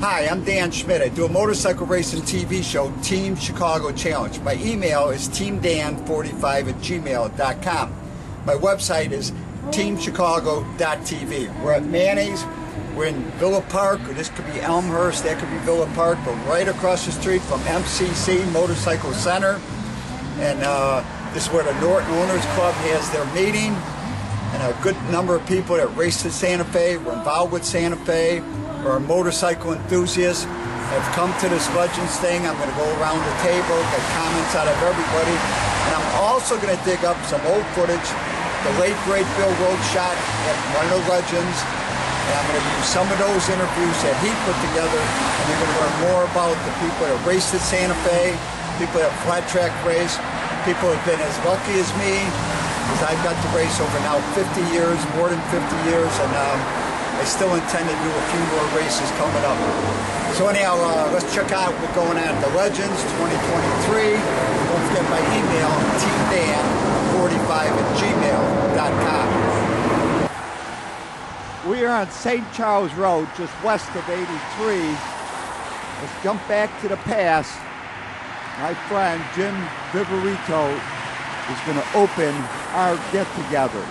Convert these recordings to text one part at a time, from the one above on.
Hi, I'm Dan Schmitt. I do a motorcycle racing TV show, Team Chicago Challenge. My email is teamdan45@gmail.com. My website is teamchicago.tv. We're at Manny's. We're in Villa Park, or this could be Elmhurst, that could be Villa Park, but right across the street from MCC Motorcycle Center. And this is where the Norton Owners Club has their meeting. And a good number of people that race to Santa Fe, we're involved with Santa Fe, or motorcycle enthusiasts have come to this Legends thing. I'm going to go around the table, get comments out of everybody. And I'm also going to dig up some old footage. The late, great Bill Road shot at one of the Legends. And I'm going to use some of those interviews that he put together. And you're going to learn more about the people that raced at Santa Fe, people that flat track race, people that have been as lucky as me, because I've got to race over now 50 years, more than 50 years, and I still intend to do a few more races coming up. So anyhow, let's check out what's going on at the Legends 2023. Don't forget my email, teamdan45@gmail.com. We are on St. Charles Road, just west of 83. Let's jump back to the past. My friend Jim Viverito is going to open our get-together.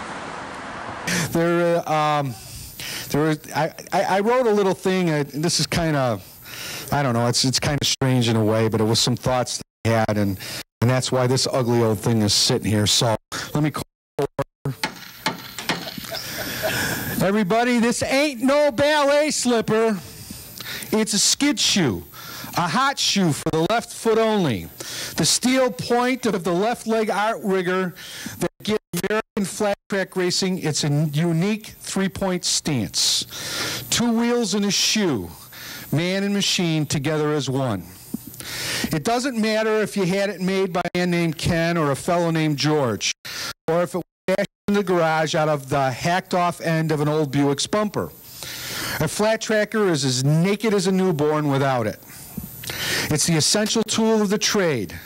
I wrote a little thing. This is kind of, I don't know, it's kind of strange in a way, but it was some thoughts that I had, and that's why this ugly old thing is sitting here. So let me call over. Everybody, this ain't no ballet slipper. It's a skid shoe. A hot shoe for the left foot only. The steel point of the left leg outrigger that gives American flat track racing its a unique three-point stance. Two wheels in a shoe, man and machine together as one. It doesn't matter if you had it made by a man named Ken or a fellow named George, or if it was dashed in the garage out of the hacked-off end of an old Buick's bumper. A flat tracker is as naked as a newborn without it. It's the essential tool of the trade,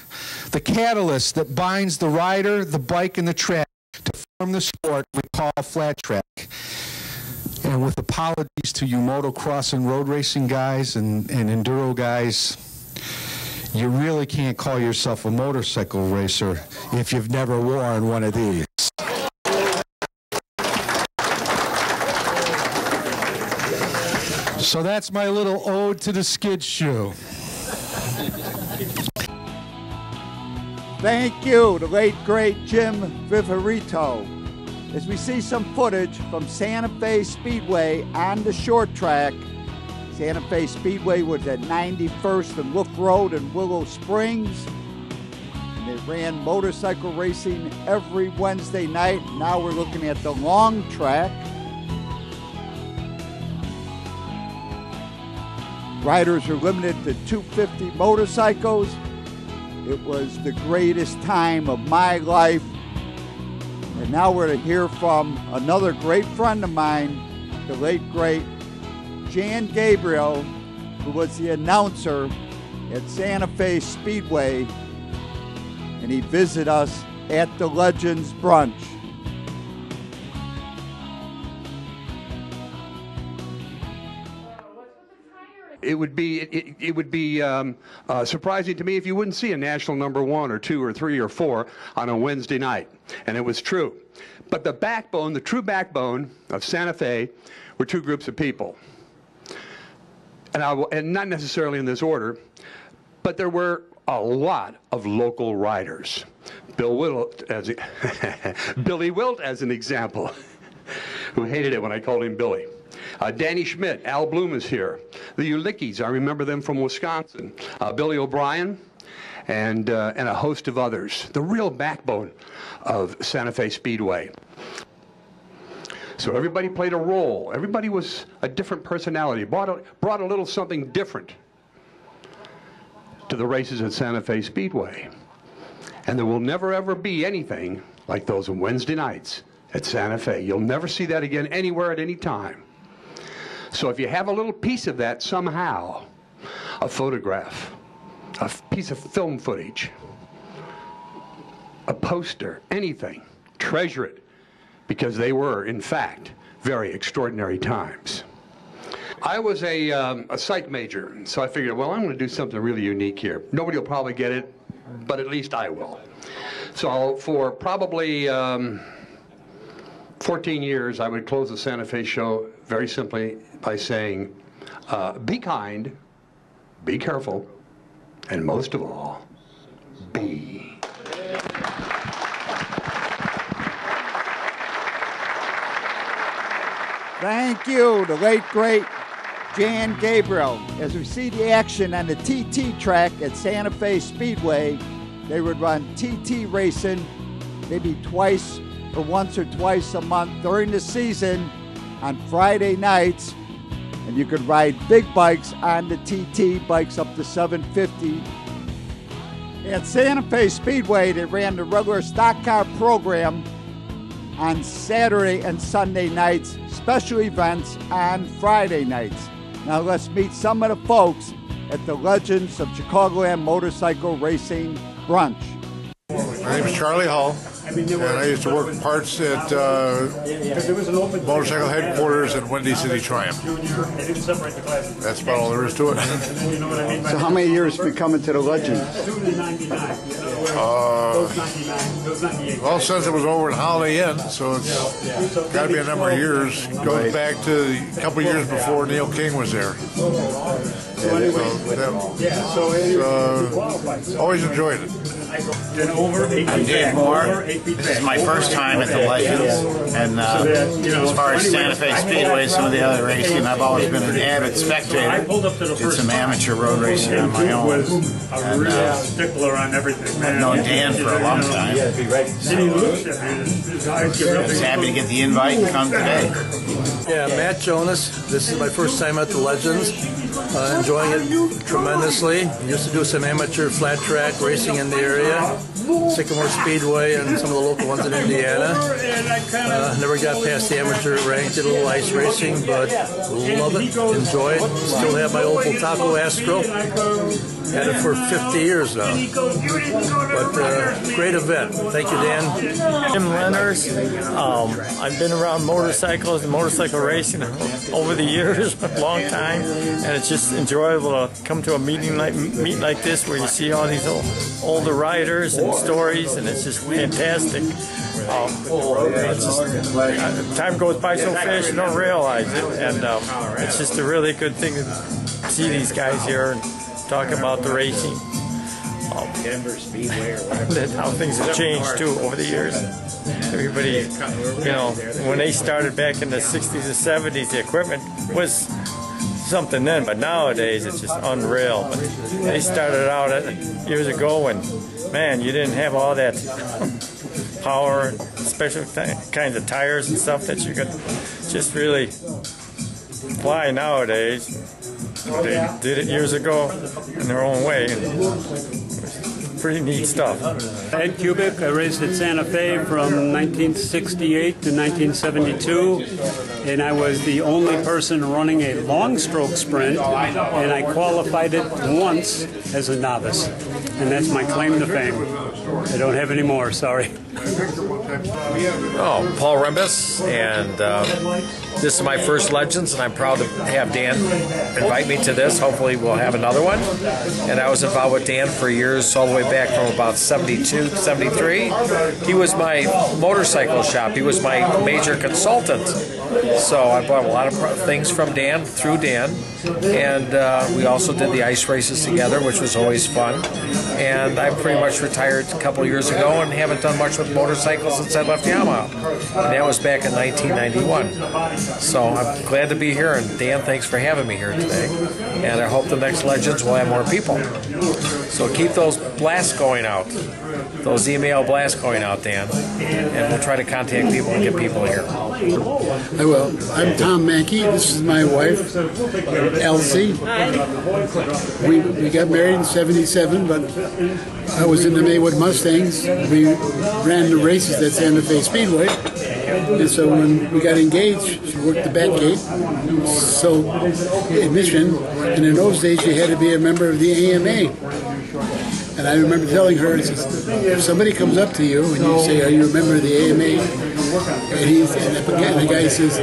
the catalyst that binds the rider, the bike, and the track to form the sport we call flat track. And with apologies to you motocross and road racing guys and enduro guys, you really can't call yourself a motorcycle racer if you've never worn one of these. So that's my little ode to the skid shoe. Thank you, the late, great Jim Viverito. As we see some footage from Santa Fe Speedway on the short track. Santa Fe Speedway was at 91st and Look Road in Willow Springs. And they ran motorcycle racing every Wednesday night. Now we're looking at the long track. Riders are limited to 250 motorcycles. It was the greatest time of my life. And now we're to hear from another great friend of mine, the late, great Jan Gabriel, who was the announcer at Santa Fe Speedway. And he visited us at the Legends Brunch. It would be surprising to me if you wouldn't see a national number 1 or 2 or 3 or 4 on a Wednesday night, and it was true. But the backbone, the true backbone of Santa Fe, were two groups of people, and not necessarily in this order, but there were a lot of local riders. Billy Wilt as an example, who hated it when I called him Billy. Danny Schmitt, Al Bloom is here. The Olliges, I remember them from Wisconsin. Billy O'Brien, and a host of others. The real backbone of Santa Fe Speedway. So everybody played a role. Everybody was a different personality, brought a little something different to the races at Santa Fe Speedway. And there will never ever be anything like those Wednesday nights at Santa Fe. You'll never see that again anywhere at any time. So if you have a little piece of that somehow, a photograph, a piece of film footage, a poster, anything, treasure it, because they were, in fact, very extraordinary times. I was a psych major, so I figured, well, I'm going to do something really unique here. Nobody will probably get it, but at least I will. So for probably 14 years, I would close the Santa Fe show very simply by saying, be kind, be careful, and most of all, be. Thank you, the late, great Jan Gabriel. As we see the action on the TT track at Santa Fe Speedway, they would run TT racing maybe twice or once or twice a month during the season on Friday nights. And you could ride big bikes on the TT, bikes up to 750. At Santa Fe Speedway, they ran the regular stock car program on Saturday and Sunday nights, special events on Friday nights. Now let's meet some of the folks at the Legends of Chicagoland Motorcycle Racing Brunch. My name is Charlie Hall, and I used to work parts at motorcycle headquarters in Windy City Triumph. That's about all there is to it. So how many years have you come into the Legends? Well, since it was over in Holiday Inn, so it's got to be a number of years. It goes back to a couple years before Neil King was there. Always enjoyed it. I'm Dave Moore. This is my first time at the Legends, and as far as Santa Fe Speedway, some of the other racing, I've always been an avid spectator. Did some amateur road racing on my own, and I've known Dan for a long time. So I was happy to get the invite and come today. Yeah, Matt Jonas. This is my first time at the Legends. Enjoying it tremendously. Used to do some amateur flat track racing in the area, Sycamore Speedway and some of the local ones in Indiana. Never got past the amateur rank, did a little ice racing, but love it, enjoy it. Still have my old Taco Astro. Had it for 50 years now. But great event. Thank you, Dan. Jim Leners. I've been around motorcycles and motorcycle racing over the years, a long time, and it's just enjoyable to come to a meet like this where you see all these older riders and stories, and it's just fantastic. It's just, time goes by so fast you don't realize it, and it's just a really good thing to see these guys here and talk about the racing. Denver Speedway or whatever. How things have changed too over the years. Everybody, when they started back in the 60s and 70s, the equipment was something then, but nowadays it's just unreal. But they started out years ago when, man, you didn't have all that power, special kinds of tires and stuff that you could just really fly nowadays. They did it years ago in their own way. Pretty neat stuff. Edd Kubik, I raced at Santa Fe from 1968 to 1972, and I was the only person running a long stroke sprint, and I qualified it once as a novice, and that's my claim to fame. I don't have any more, sorry. Oh, Paul Rembas, and this is my first Legends, and I'm proud to have Dan invite me to this. Hopefully we'll have another one. And I was involved with Dan for years, all the way back from about 72, 73. He was my motorcycle shop. He was my major consultant. So I bought a lot of things from Dan, through Dan. And we also did the ice races together, which was always fun. And I pretty much retired a couple years ago and haven't done much with motorcycles since I left Yamaha. And that was back in 1991. So I'm glad to be here, and Dan, thanks for having me here today. And I hope the next Legends will have more people. So keep those blasts going out, those email blasts going out, Dan, and we'll try to contact people and get people here. I will. I'm Thom Mackey. This is my wife, Elsie. We got married in '77, but I was in the Maywood Mustangs. We ran the races at Santa Fe Speedway. And so when we got engaged, she worked the back gate, so admission, and in those days you had to be a member of the AMA. And I remember telling her, if somebody comes up to you and you say, are you a member of the AMA? And the guy says,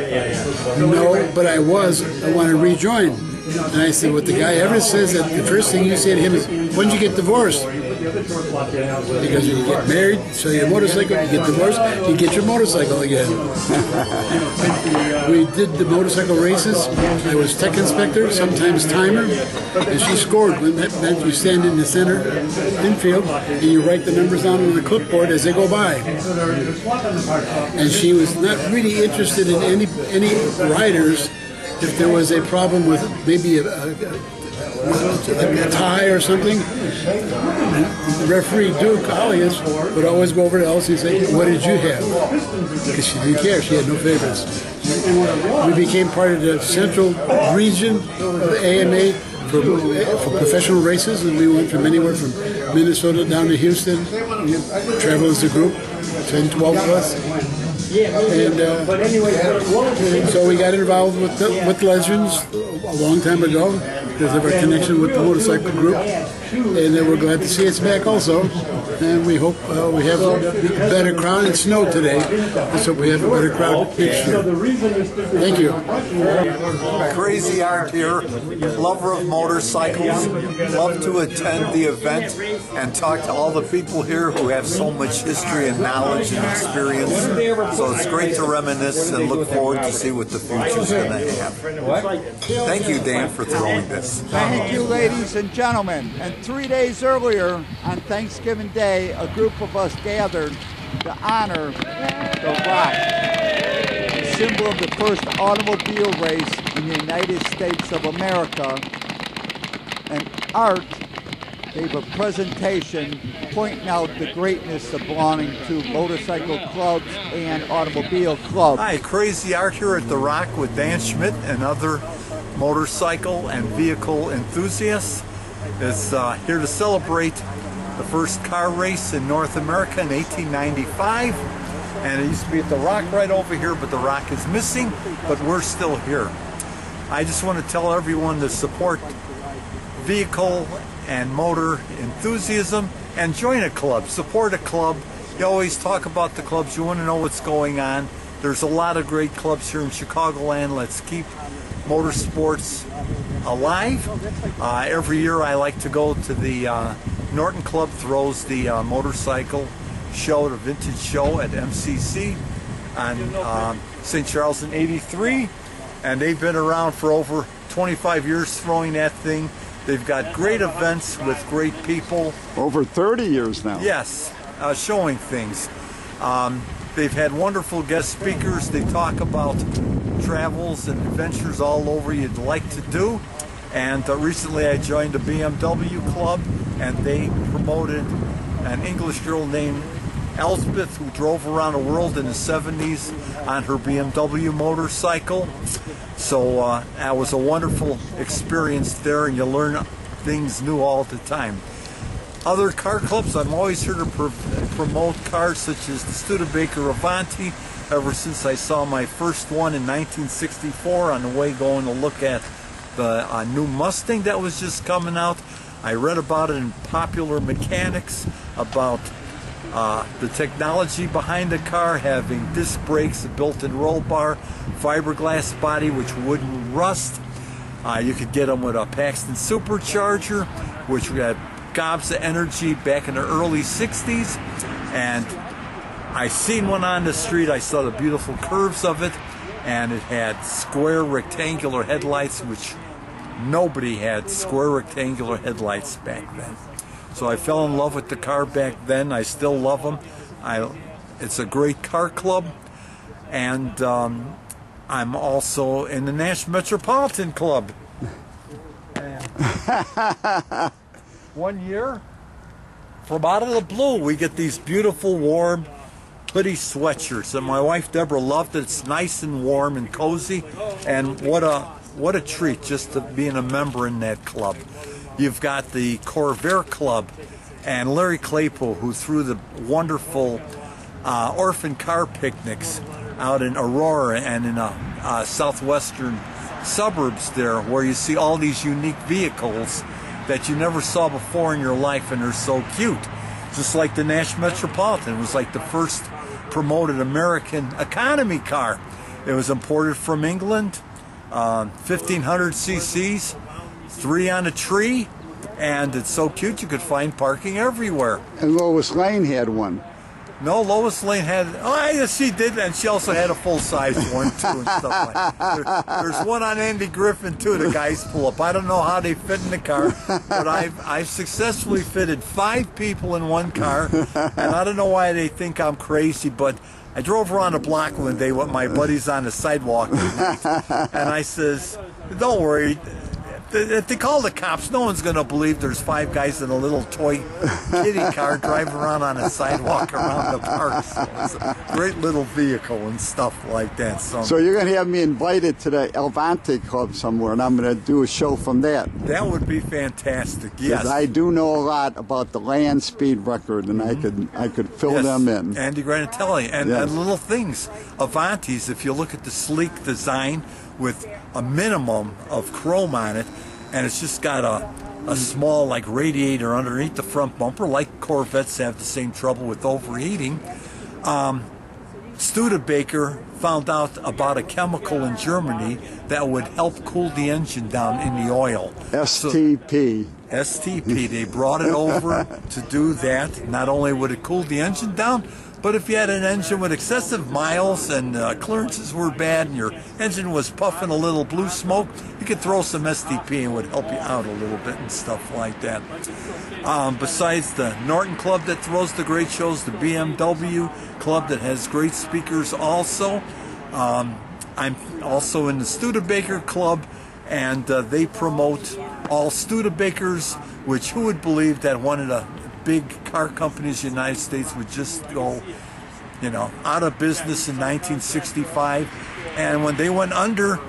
no, but I want to rejoin. And I said, what the guy ever says, that the first thing you say to him is, when did you get divorced? Because when you get married, sell your motorcycle, you get divorced, you get your motorcycle again. We did the motorcycle races. I was tech inspector, sometimes timer, and she scored. Then you stand in the center infield and you write the numbers down on the clipboard as they go by. And she was not really interested in any riders. If there was a problem with maybe a tie or something, the referee, Duke Olliges, would always go over to Elsie and say, what did you have? Because she didn't care, she had no favorites. We became part of the central region of the AMA for professional races, and we went from anywhere from Minnesota down to Houston. We traveled as a group, 10, 12 of us. And so we got involved with Legends a long time ago because of our connection with the motorcycle group, and we're glad to see it's back also. And we hope we have a better crowd. It snowed today. Let's hope we have a better crowd next year. Thank you. Crazy Art here, lover of motorcycles, love to attend the event and talk to all the people here who have so much history and knowledge and experience. So it's great to reminisce and look forward to see what the future's going to have. Thank you, Dan, for throwing this. Thank you, ladies and gentlemen. And 3 days earlier, on Thanksgiving Day, a group of us gathered to honor the Rock, the symbol of the first automobile race in the United States of America. And Art gave a presentation pointing out the greatness of belonging to motorcycle clubs and automobile clubs. Hi, Crazy Art here at the Rock with Dan Schmitt and other motorcycle and vehicle enthusiasts. Is here to celebrate the first car race in North America in 1895, and it used to be at the Rock right over here, but the Rock is missing, but we're still here. I just want to tell everyone to support vehicle and motor enthusiasm and join a club, support a club. You always talk about the clubs, you want to know what's going on. There's a lot of great clubs here in Chicagoland. Let's keep motorsports alive. Every year I like to go to the Norton Club throws the motorcycle show, the vintage show at MCC on St. Charles in '83, and they've been around for over 25 years throwing that thing. They've got great events with great people. Over 30 years now. Yes, showing things. They've had wonderful guest speakers. They talk about travels and adventures all over you'd like to do. And recently I joined a BMW club, and they promoted an English girl named Elspeth who drove around the world in the 70s on her BMW motorcycle. So that was a wonderful experience there, and you learn things new all the time. Other car clubs, I'm always here to promote cars such as the Studebaker Avanti. Ever since I saw my first one in 1964 on the way going to look at the new Mustang that was just coming out. I read about it in Popular Mechanics, about the technology behind the car, having disc brakes, a built-in roll bar, fiberglass body which wouldn't rust. You could get them with a Paxton supercharger, which had gobs of energy back in the early 60s. And I seen one on the street. I saw the beautiful curves of it, and it had square rectangular headlights, which nobody had square rectangular headlights back then. So I fell in love with the car back then. I still love them. It's a great car club, and I'm also in the Nash Metropolitan Club. One year, from out of the blue, we get these beautiful warm hoodie sweatshirts, and my wife Deborah loved it. It's nice and warm and cozy, and what a treat just to being a member in that club. You've got the Corvair Club and Larry Claypool, who threw the wonderful orphan car picnics out in Aurora and in southwestern suburbs there, where you see all these unique vehicles that you never saw before in your life, and they're so cute. Just like the Nash Metropolitan. It was like the first promoted American economy car. It was imported from England, 1,500 cc's, 3 on a tree, and it's so cute you could find parking everywhere. And Lois Lane had one. No, Lois Lane had, oh yes she did, and she also had a full-size one too and stuff like that. There's one on Andy Griffin too, the guys pull up. I don't know how they fit in the car, but I've successfully fitted 5 people in one car, and I don't know why they think I'm crazy, but I drove around the block one day with my buddies on the sidewalk, and I says, don't worry, if they call the cops, no one's going to believe there's 5 guys in a little toy kiddie car driving around on a sidewalk around the park. So it's a great little vehicle and stuff like that. So you're going to have me invited to the Elvante Club somewhere, and I'm going to do a show from that. That would be fantastic, yes. I do know a lot about the land speed record, and I could fill them in. Andy Granatelli. And little things. Avantis, if you look at the sleek design with a minimum of chrome on it, and it's just got a small like radiator underneath the front bumper, like Corvettes have the same trouble with overheating. Studebaker found out about a chemical in Germany that would help cool the engine down in the oil. STP. STP. They brought it over to do that. Not only would it cool the engine down, but if you had an engine with excessive miles and clearances were bad and your engine was puffing a little blue smoke, you could throw some STP and it would help you out a little bit and stuff like that. Besides the Norton Club that throws the great shows, the BMW Club that has great speakers also. I'm also in the Studebaker Club, and they promote all Studebakers, which who would believe that one of the big car companies in the United States would just go, out of business in 1965. And when they went under,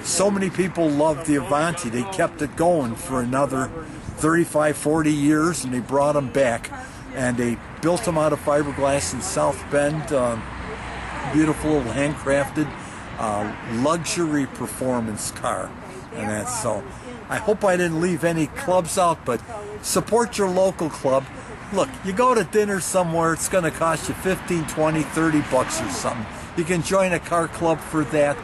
so many people loved the Avanti. They kept it going for another 35, 40 years, and they brought them back. And they built them out of fiberglass in South Bend. Beautiful little handcrafted luxury performance car. And that's so. I hope I didn't leave any clubs out, but support your local club. Look, you go to dinner somewhere, it's going to cost you 15, 20, 30 bucks or something. You can join a car club for that.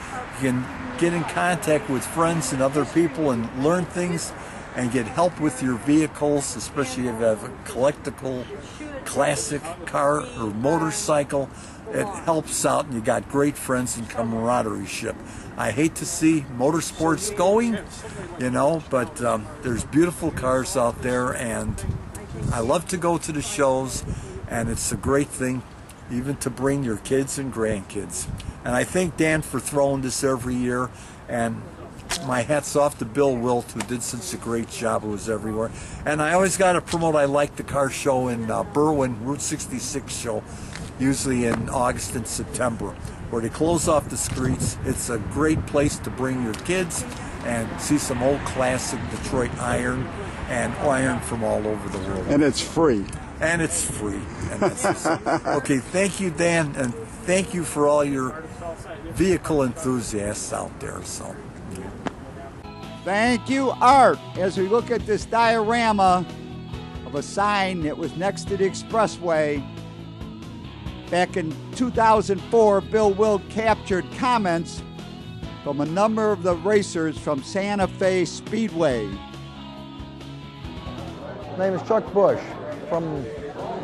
You can get in contact with friends and other people and learn things and get help with your vehicles, especially if you have a collectible classic car or motorcycle. It helps out, and you got great friends and camaraderie. I hate to see motorsports going, but there's beautiful cars out there, and I love to go to the shows, and it's a great thing even to bring your kids and grandkids. And I thank Dan for throwing this every year, and my hat's off to Bill Wilt, who did such a great job. It was everywhere. And I always got to promote, I like the car show in Berwyn, Route 66 show, usually in August and September, where they close off the streets. It's a great place to bring your kids and see some old classic Detroit iron and iron from all over the world. And it's free. And it's free. And that's okay, thank you, Dan, and thank you for all your vehicle enthusiasts out there. So, thank you, Art. As we look at this diorama of a sign that was next to the expressway, back in 2004, Bill Wilt captured comments from a number of the racers from Santa Fe Speedway. My name is Chuck Beusch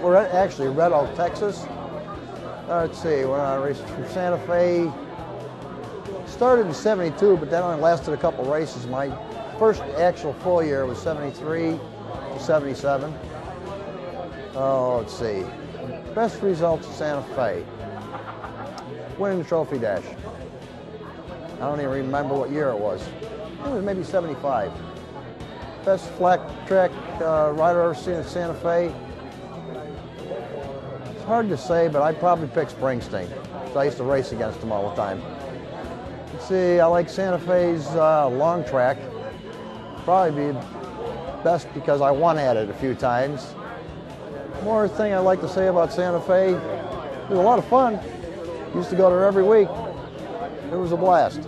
we're actually Red Oak, Texas. Let's see, when I raced from Santa Fe, started in 72, but that only lasted a couple races. My first actual full year was 73 to 77. Oh, let's see. Best results at Santa Fe. Winning the Trophy Dash. I don't even remember what year it was. It was maybe 75. Best flat track rider I've ever seen at Santa Fe. It's hard to say, but I'd probably pick Springsteen. So I used to race against him all the time. Let's see, I like Santa Fe's long track. Probably be best because I won at it a few times. More thing I'd like to say about Santa Fe, it was a lot of fun. Used to go there every week. It was a blast.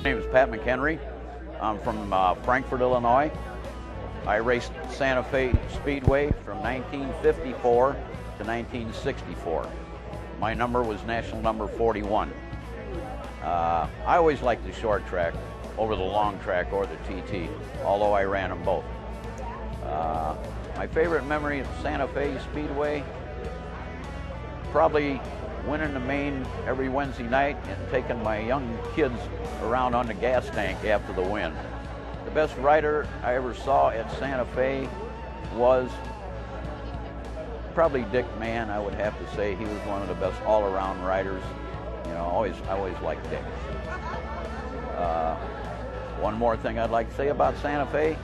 My name is Pat McHenry. I'm from Frankfort, Illinois. I raced Santa Fe Speedway from 1954 to 1964. My number was national number 41. I always liked the short track over the long track or the TT, although I ran them both. My favorite memory of Santa Fe Speedway, probably winning the main every Wednesday night and taking my young kids around on the gas tank after the win. The best rider I ever saw at Santa Fe was probably Dick Mann. I would have to say he was one of the best all-around riders. You know, I always liked Dick. One more thing I'd like to say about Santa Fe.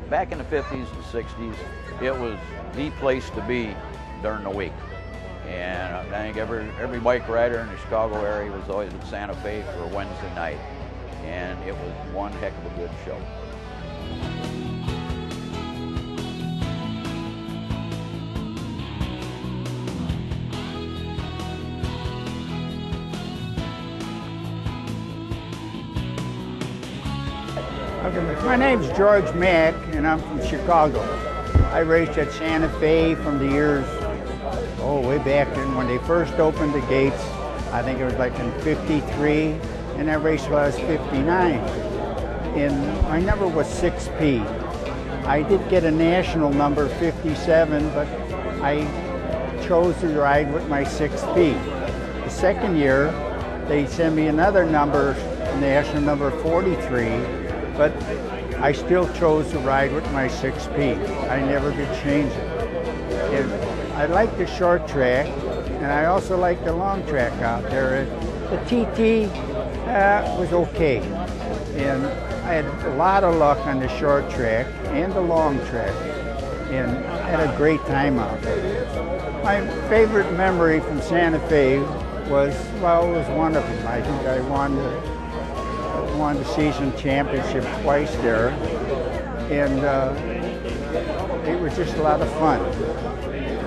Back in the 50s and 60s, it was the place to be during the week. And I think every bike rider in the Chicago area was always at Santa Fe for Wednesday night. And it was one heck of a good show. My name's George Mack, and I'm from Chicago. I raced at Santa Fe from the years, way back when they first opened the gates. I think it was like in '53, and I raced till I was 59. And my number was 6P. I did get a national number 57, but I chose to ride with my 6P. The second year, they sent me another number, national number 43, but I still chose to ride with my 6P. I never did change it. And I like the short track, and I also like the long track out there. The TT was okay, and I had a lot of luck on the short track and the long track, and had a great time out there. My favorite memory from Santa Fe was, well, it was one of them. I think I won the season championship twice there, and it was just a lot of fun.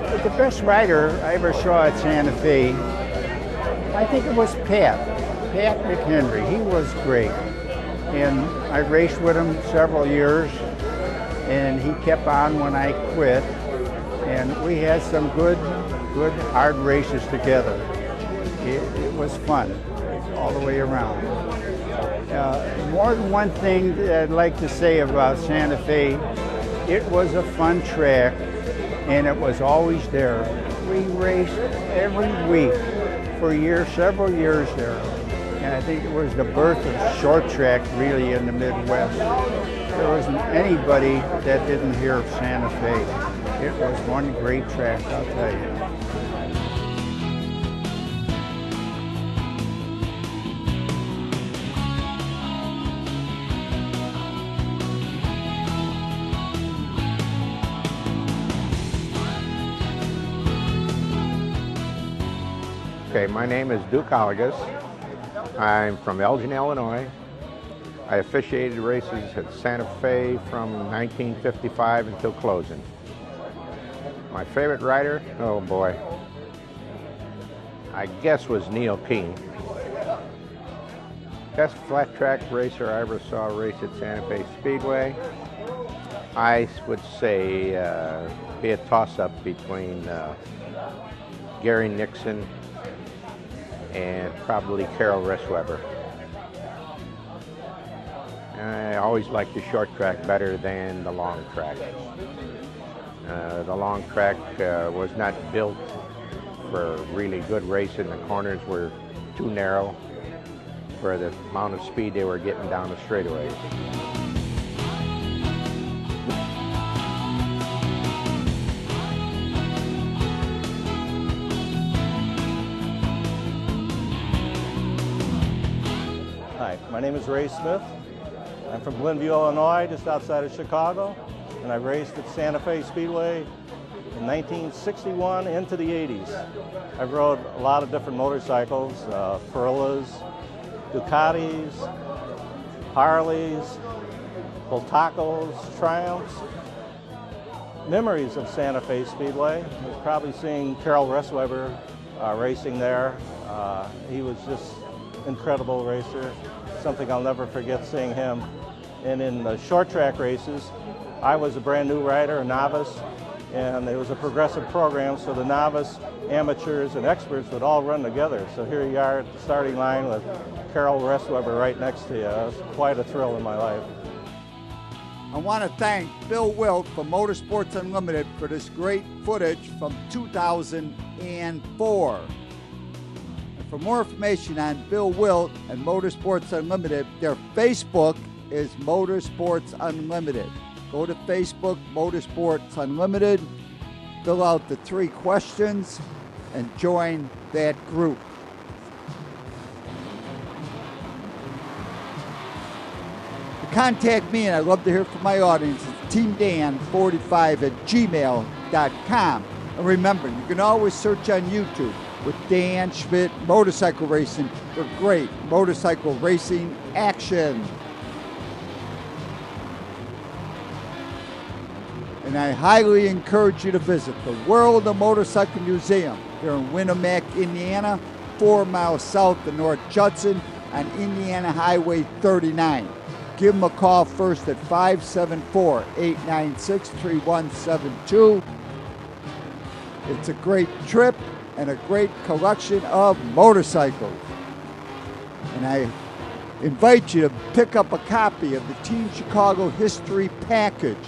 But the best rider I ever saw at Santa Fe, I think it was Pat McHenry. He was great, and I raced with him several years, and he kept on when I quit, and we had some good hard races together. It was fun all the way around. More than one thing that I'd like to say about Santa Fe, it was a fun track, and it was always there. We raced every week for years, several years there, and I think it was the birth of short track really in the Midwest. There wasn't anybody that didn't hear of Santa Fe. It was one great track, I'll tell you. Okay, my name is Duke Olliges. I'm from Elgin, Illinois. I officiated races at Santa Fe from 1955 until closing. My favorite rider, oh boy, I guess was Neil King. Best flat track racer I ever saw race at Santa Fe Speedway, I would say be a toss-up between Gary Nixon and probably Carol Ressweber. I always liked the short track better than the long track. The long track was not built for really good racing. The corners were too narrow for the amount of speed they were getting down the straightaways. Hi, my name is Ray Smith. I'm from Glenview, Illinois, just outside of Chicago, and I raced at Santa Fe Speedway in 1961 into the 80s. I rode a lot of different motorcycles, Furlas, Ducatis, Harleys, Bultacos, Triumphs. Memories of Santa Fe Speedway was probably seeing Carol Ressweber racing there. He was just incredible racer, something I'll never forget seeing him. And in the short track races, I was a brand new rider, a novice, and it was a progressive program, so the novice, amateurs, and experts would all run together. So here you are at the starting line with Carol Restweber right next to you. It was quite a thrill in my life. I want to thank Bill Wilt from Motorsports Unlimited for this great footage from 2004. And for more information on Bill Wilt and Motorsports Unlimited, their Facebook is Motorsports Unlimited. Go to Facebook, Motorsports Unlimited, fill out the 3 questions, and join that group. To contact me, and I'd love to hear from my audience, it's teamdan45@gmail.com. And remember, you can always search on YouTube with Dan Schmitt Motorcycle Racing for great motorcycle racing action. And I highly encourage you to visit the World of Motorcycle Museum here in Winamac, Indiana, 4 miles south of North Judson on Indiana Highway 39. Give them a call first at 574-896-3172. It's a great trip and a great collection of motorcycles. And I invite you to pick up a copy of the Team Chicago History Package.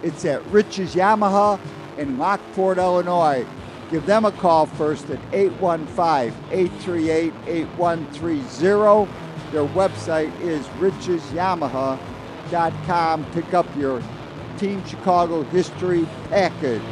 It's at Rich's Yamaha in Lockport, Illinois. Give them a call first at 815-838-8130. Their website is richesyamaha.com. Pick up your Team Chicago History Package.